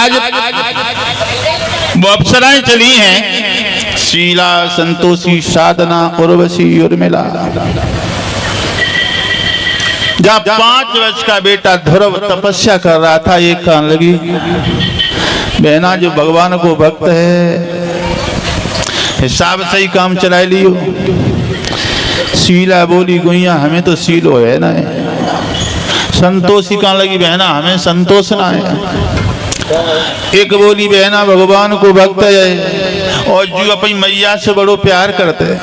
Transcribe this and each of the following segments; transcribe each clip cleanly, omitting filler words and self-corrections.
आज वो अप्सराएं चली हैं, शीला, संतोषी, साधना, उर्वशी, उर्मिला। जहाँ 5 वर्ष का बेटा ध्रुव तपस्या कर रहा था, ये कहने लगी, बहना जो भगवान को भक्त है हिसाब से ही काम चला लियो। शीला बोली, गुइया हमें तो शीलो है ना। संतोषी कहने लगी, बहना हमें संतोष ना है। एक बोली, बहना भगवान को भक्त है और जो अपनी मैया से बड़ो प्यार करते है।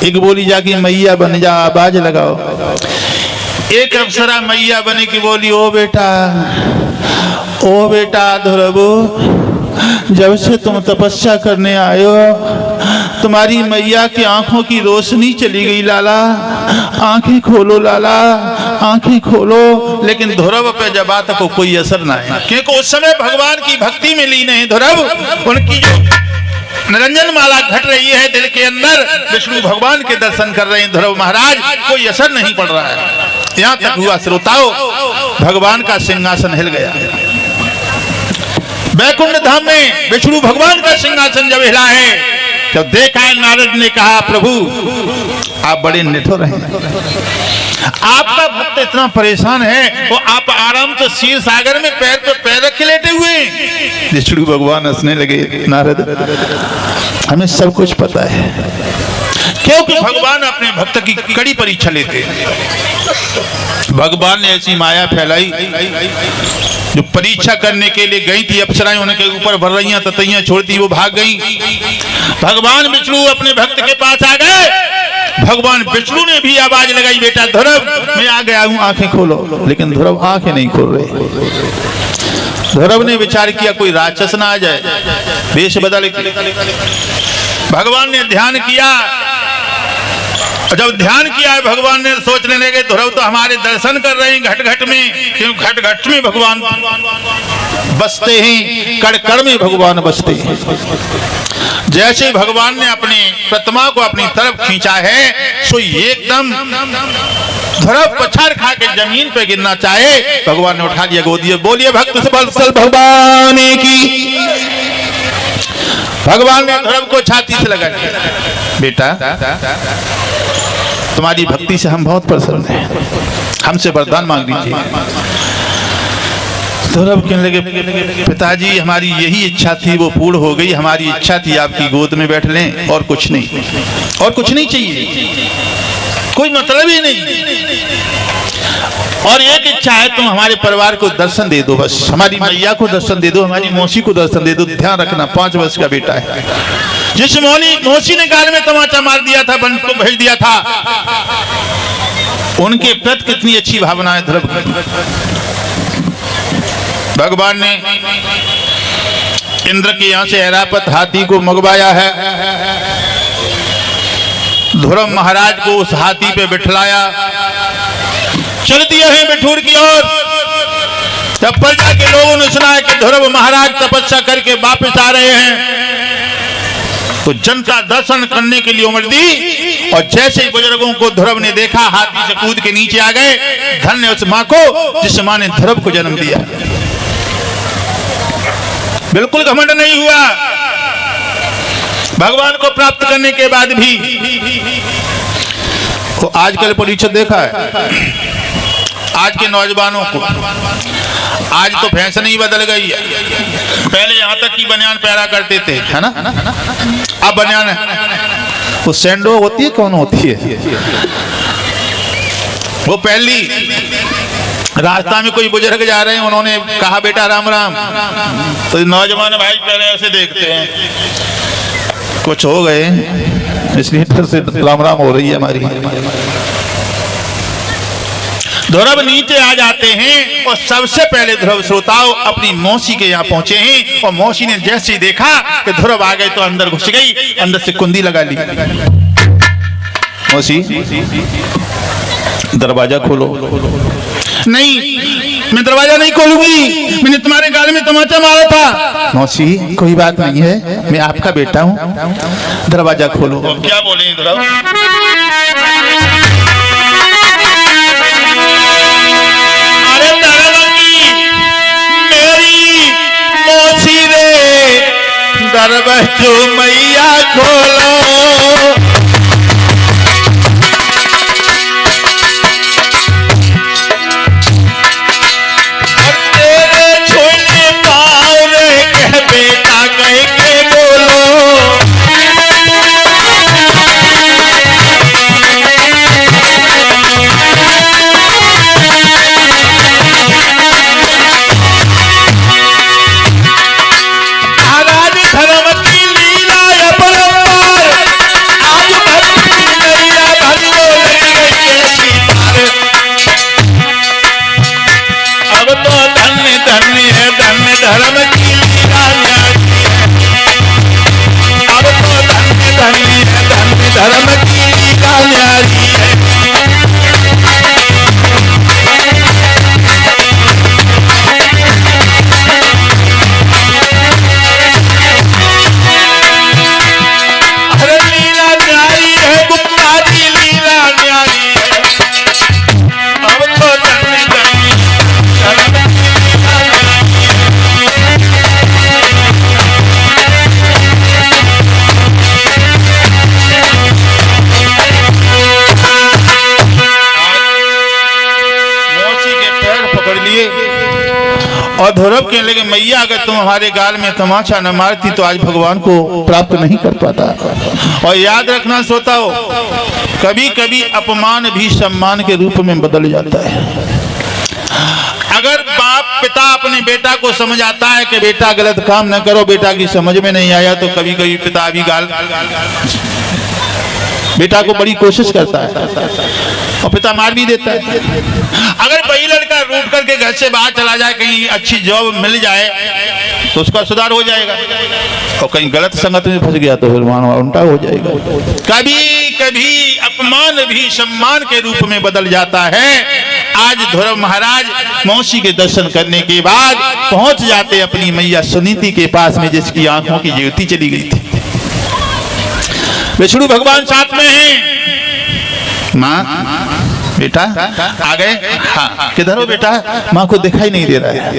एक बोली, जाके मैया बन जा, आवाज लगाओ। एक अप्सरा मैया बने की बोली, ओ बेटा ध्रुव, जब से तुम तपस्या करने आए हो तुम्हारी मैया की आंखों की रोशनी चली गई लाला, आंखें खोलो लाला, आंखें खोलो। लेकिन ध्रुव पे जब बात को कोई असर ना है, क्योंकि उस समय भगवान की भक्ति में लीन है ध्रुव। उनकी जो निरंजन माला घट रही है दिल के अंदर, विष्णु भगवान के दर्शन कर रहे हैं ध्रुव महाराज, कोई असर नहीं पड़ रहा है। यहाँ तक हुआ श्रोताओं, भगवान का सिंहासन हिल गया। वैकुंठ धाम में विष्णु भगवान का सिंहासन जब हिला है, जब देखा है, नारद ने कहा, प्रभु आप बड़े निठुर हैं, आपका भक्त इतना परेशान है, वो आप आराम से क्षीर सागर में पैर पे पैर रखे लेटे हुए। विष्णु भगवान हंसने लगे, नारद हमें सब कुछ पता है, क्योंकि भगवान अपने भक्त की कड़ी परीक्षा लेते हैं। भगवान ने ऐसी माया फैलाई, जो परीक्षा करने के लिए गई थी अप्सराएं, उनके ऊपर भर्रइयां ततैयां छोड़ती, वो भाग गई। भगवान विष्णु अपने भक्त के पास आ गए। भगवान विष्णु ने भी आवाज लगाई, बेटा ध्रुव मैं आ गया हूं, आंखें खोलो। लेकिन ध्रुव आंखें नहीं खोल रहे। ध्रुव ने विचार किया कोई राक्षस ना आ जाए, वेश बदल के। भगवान ने ध्यान किया, जब ध्यान किया है भगवान ने सोचने लगे, ध्रुव तो हमारे दर्शन कर रहे हैं घट घट में, क्योंकि घट घट में भगवान बसते हैं, कण कण में भगवान बसते हैं। जैसे भगवान ने अपनी प्रतिमा को अपनी तरफ खींचा है, सो एकदम ध्रुव पछाड़ खा के जमीन पे गिरना चाहे, भगवान ने उठा लिया गोदी। बोलिए भक्त वत्सल भगवान की। भगवान ने ध्रुव को छाती से लगा दिया, बेटा तुम्हारी भक्ति से हम बहुत प्रसन्न हैं, हमसे वरदान मांग लीजिए। ध्रुव कहने लगे, पिताजी हमारी यही इच्छा थी, वो पूर्ण हो गई। हमारी इच्छा थी आपकी गोद में बैठ लें, और कुछ नहीं, और कुछ नहीं चाहिए, कोई मतलब ही नहीं। और एक इच्छा है, तुम हमारे परिवार को दर्शन दे दो, बस हमारी मैया को दर्शन दे दो, हमारी मौसी को दर्शन दे दो। ध्यान रखना 5 वर्ष का बेटा है। जिस मौसी ने गाल में तमाचा मार दिया था, वंश को भेज दिया था, उनके प्रति कितनी अच्छी भावना है ध्रुव की। भगवान ने इंद्र के यहां से ऐरावत हाथी को मंगवाया है। ध्रुव महाराज को उस हाथी पे बिठलाया, चल दिए हैं बिठूर की ओर। जब प्रजा के लोगों ने सुना है कि ध्रुव महाराज तपस्या करके वापस आ रहे हैं, तो जनता दर्शन करने के लिए उमड़ दी। और जैसे ही बुजुर्गों को ध्रुव ने देखा, हाथी से कूद के नीचे आ गए। धन्य उस मां को जिस मां ने ध्रुव को जन्म दिया। बिल्कुल घमंड नहीं हुआ। भगवान को प्राप्त करने के बाद भी तो आजकल परीक्षा देखा है आज के नौजवानों को, आज तो फैशन ही बदल गई है। पहले यहाँ तक की बनियान पहना करते थे, है ना? अब बनियान वो सैंडो होती है, कौन होती है वो पहली। रास्ता में कोई बुजुर्ग जा रहे हैं, उन्होंने कहा बेटा राम राम, तो नौजवान भाई पहले ऐसे देखते हैं, कुछ हो गए इसलिए फिर से राम राम हो रही है हमारी। ध्रुव नीचे आ जाते हैं और सबसे पहले ध्रुव श्रोताओं अपनी मौसी के यहाँ पहुंचे हैं। और मौसी ने जैसे ही देखा कि ध्रुव आ गए तो अंदर घुस गई, अंदर से कुंडी लगा ली। मौसी दरवाजा खोलो। नहीं मैं दरवाजा नहीं खोलूंगी, मैंने तुम्हारे गाल में तमाचा मारा था। मौसी कोई बात नहीं है, मैं आपका बेटा हूँ, दरवाजा खोलो। क्या बोले ध्रुव? द्वार बच्चों मैया खोलो, और तेरे छोले पाँव रे कह बेटा कह के बोलो, धर्म की लीला न्यारी है, अब तो धन्य धन्य धन्य धर्म की लीला न्यारी है। अरे लीला न्यारी है गुप्ता जी, लीला न्यारी है, अब तो धन्य धन्य धर्म की लीला न्यारी है। और ध्रुव कहने लगे मैया अगर तुम हमारे गाल में तमाचा न मारती तो आज भगवान को प्राप्त नहीं कर पाता। और याद रखना सोता हो, कभी कभी अपमान भी सम्मान के रूप में बदल जाता है। अगर बाप पिता अपने बेटा को समझाता है कि बेटा गलत काम न करो, बेटा की समझ में नहीं आया तो कभी कभी पिता भी गाल बेटा को बड़ी कोशिश करता है और पिता मार भी देता है। अगर वही लड़का रूठ करके घर से बाहर चला जाए, कहीं अच्छी जॉब मिल जाए तो उसका सुधार हो जाएगा, और कहीं गलत संगत में फंस गया तो फिर मानवा उल्टा हो जाएगा। कभी कभी अपमान भी सम्मान के रूप में बदल जाता है। आज ध्रुव महाराज मौसी के दर्शन करने के बाद पहुंच जाते अपनी मैया सुनीति के पास में, जिसकी आंखों की ज्योति चली गई थी। विष्णु भगवान साथ में हैं। माँ बेटा आ गए? हाँ। किधर हो बेटा? माँ को दिखाई नहीं दे रहा है।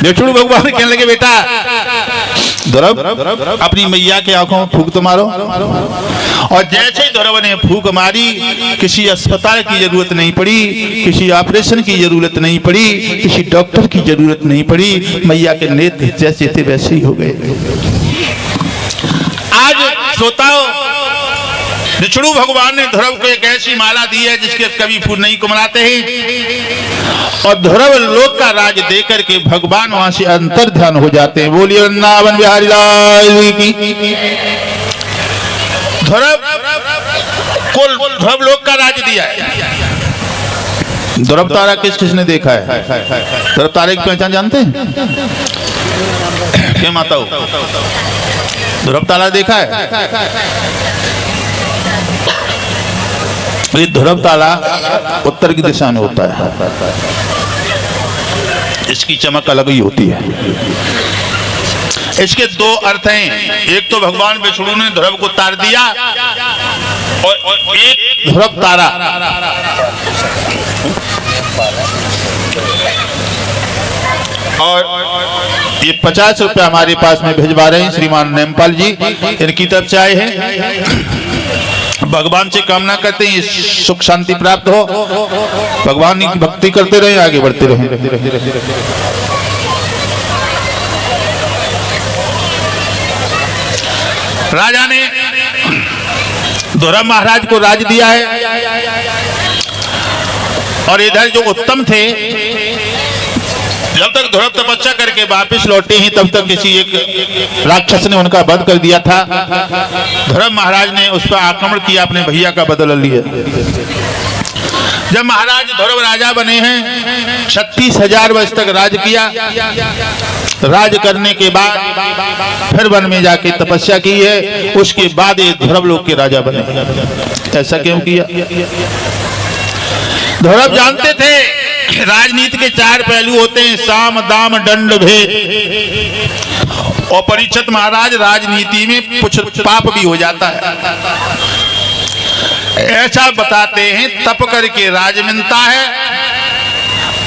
विष्णु भगवान कहने लगे बेटा ध्रुव अपनी मैया के आंखों में फूंक तो मारो। और जैसे ही ध्रुव ने फूंक मारी, किसी अस्पताल की जरूरत नहीं पड़ी, किसी ऑपरेशन की जरूरत नहीं पड़ी, किसी डॉक्टर की जरूरत नहीं पड़ी। मैया के नेत्र जैसे थे वैसे ही हो गए। आज सोता हो, विष्णु भगवान ने ध्रुव को एक ऐसी माला दी है जिसके कभी फूल नहीं कुमलाते हैं, और ध्रुव लोक का राज देकर के भगवान वहां से अंतर ध्यान हो जाते हैं। बोलिए वृंदावन बिहारी लाल की। ध्रुव लोक का राज दिया है। ध्रुव तारा किस किसने देखा है? ध्रुव तारे की पहचान जानते हैं क्या माता हो? ध्रुव तारा देखा है? ये ध्रुव तारा उत्तर की दिशा में होता है, इसकी चमक अलग ही होती है। इसके दो अर्थ हैं, एक तो भगवान विष्णु ने ध्रुव को तार दिया, और एक ध्रुव तारा और ये 50 रुपया हमारे पास में भिजवा रहे हैं श्रीमान नेमपाल जी, इनकी तरफ से आए हैं। भगवान से कामना करते हैं सुख शांति प्राप्त हो, भगवान की भक्ति करते रहे, आगे बढ़ते रहे। राजा ने ध्रुव महाराज को राज दिया है, और इधर जो उत्तम थे, जब तक ध्रुव तपस्या करके वापस लौटे हैं तब तक किसी एक राक्षस ने उनका वध कर दिया था। ध्रुव महाराज ने उस पर आक्रमण किया, अपने भैया का बदला लिया। जब महाराज ध्रुव राजा बने हैं, 36,000 वर्ष तक राज किया। राज करने के बाद फिर वन में जाके तपस्या की है, उसके बाद ये ध्रुव लोक के राजा बने। ऐसा क्यों किया? ध्रुव जानते थे राजनीति के 4 पहलू होते हैं, साम दाम दंड भेद। और परीक्षित महाराज राजनीति में कुछ पाप भी हो जाता है। ऐसा बताते हैं तप करके राज मिलता है,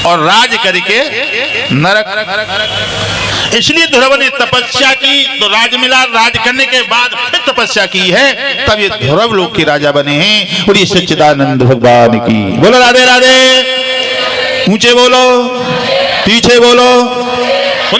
और राज करके नरक। इसलिए ध्रुव ने तपस्या की तो राज मिला, राज करने के बाद फिर तपस्या की है, तब ये ध्रुव लोक के राजा बने हैं। और ये सच्चिदानंद भगवान की बोलो राधे राधे, ऊंचे बोलो, पीछे बोलो।